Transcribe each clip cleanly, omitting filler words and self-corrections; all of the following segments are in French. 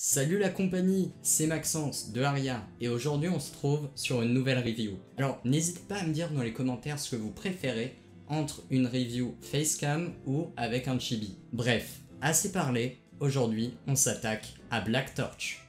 Salut la compagnie, c'est Maxence de Aria et aujourd'hui on se trouve sur une nouvelle review. Alors n'hésitez pas à me dire dans les commentaires ce que vous préférez entre une review facecam ou avec un chibi. Bref, assez parlé, aujourd'hui on s'attaque à Black Torch.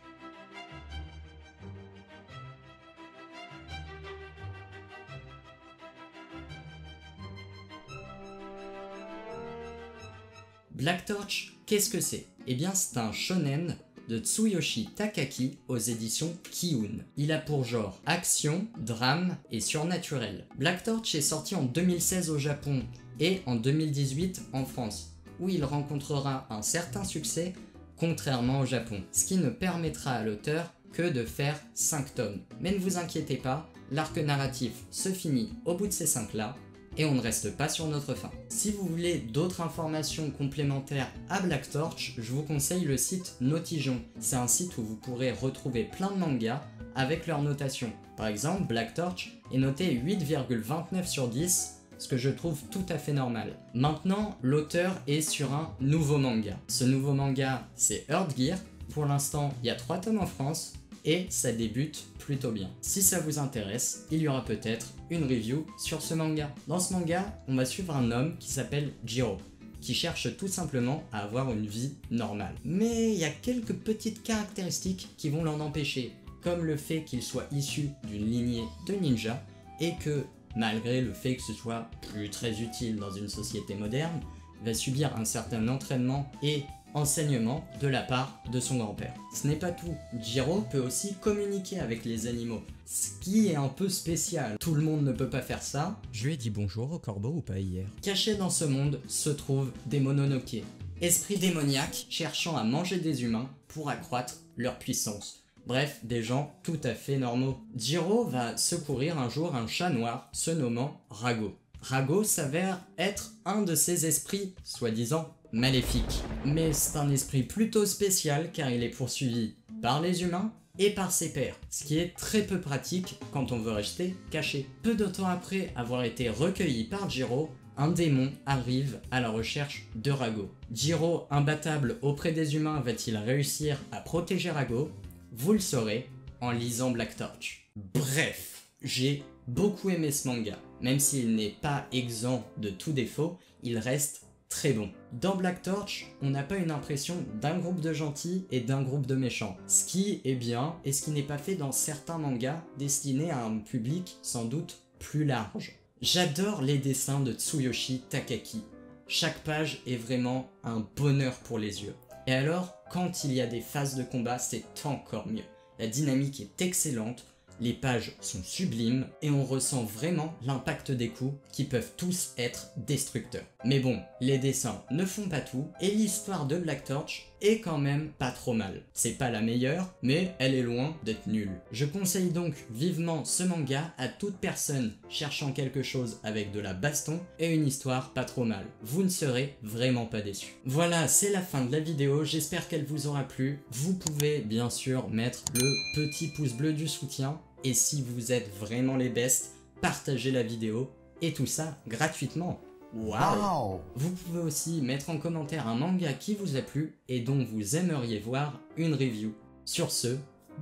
Black Torch, qu'est-ce que c'est? Eh bien c'est un shonen de Tsuyoshi Takaki aux éditions Kiun. Il a pour genre action, drame et surnaturel. Black Torch est sorti en 2016 au Japon et en 2018 en France, où il rencontrera un certain succès contrairement au Japon, ce qui ne permettra à l'auteur que de faire 5 tomes. Mais ne vous inquiétez pas, l'arc narratif se finit au bout de ces 5 là, et on ne reste pas sur notre faim. Si vous voulez d'autres informations complémentaires à Black Torch, je vous conseille le site Notijon. C'est un site où vous pourrez retrouver plein de mangas avec leur notation. Par exemple, Black Torch est noté 8,29 sur 10, ce que je trouve tout à fait normal. Maintenant, l'auteur est sur un nouveau manga. Ce nouveau manga, c'est Earth Gear. Pour l'instant, il y a 3 tomes en France, et ça débute plutôt bien. Si ça vous intéresse, il y aura peut-être une review sur ce manga. Dans ce manga, on va suivre un homme qui s'appelle Jiro, qui cherche tout simplement à avoir une vie normale. Mais il y a quelques petites caractéristiques qui vont l'en empêcher, comme le fait qu'il soit issu d'une lignée de ninja, et que, malgré le fait que ce soit plus très utile dans une société moderne, va subir un certain entraînement et enseignement de la part de son grand-père. Ce n'est pas tout, Jiro peut aussi communiquer avec les animaux, ce qui est un peu spécial. Tout le monde ne peut pas faire ça. Je lui ai dit bonjour au corbeau ou pas hier. Caché dans ce monde se trouvent des Mononoke, esprits démoniaques cherchant à manger des humains pour accroître leur puissance. Bref, des gens tout à fait normaux. Jiro va secourir un jour un chat noir se nommant Rago. Rago s'avère être un de ces esprits, soi-disant maléfiques. Mais c'est un esprit plutôt spécial car il est poursuivi par les humains et par ses pairs, ce qui est très peu pratique quand on veut rester caché. Peu de temps après avoir été recueilli par Jiro, un démon arrive à la recherche de Rago. Jiro, imbattable auprès des humains, va-t-il réussir à protéger Rago? Vous le saurez en lisant Black Torch. Bref, j'ai beaucoup aimé ce manga. Même s'il n'est pas exempt de tout défaut, il reste très bon. Dans Black Torch, on n'a pas une impression d'un groupe de gentils et d'un groupe de méchants. Ce qui est bien et ce qui n'est pas fait dans certains mangas destinés à un public sans doute plus large. J'adore les dessins de Tsuyoshi Takaki. Chaque page est vraiment un bonheur pour les yeux. Et alors, quand il y a des phases de combat, c'est encore mieux. La dynamique est excellente. Les pages sont sublimes et on ressent vraiment l'impact des coups qui peuvent tous être destructeurs. Mais bon, les dessins ne font pas tout et l'histoire de Black Torch est quand même pas trop mal. C'est pas la meilleure, mais elle est loin d'être nulle. Je conseille donc vivement ce manga à toute personne cherchant quelque chose avec de la baston et une histoire pas trop mal. Vous ne serez vraiment pas déçus. Voilà, c'est la fin de la vidéo, j'espère qu'elle vous aura plu. Vous pouvez bien sûr mettre le petit pouce bleu du soutien. Et si vous êtes vraiment les bestes, partagez la vidéo et tout ça gratuitement. Waouh! Vous pouvez aussi mettre en commentaire un manga qui vous a plu et dont vous aimeriez voir une review. Sur ce,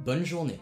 bonne journée!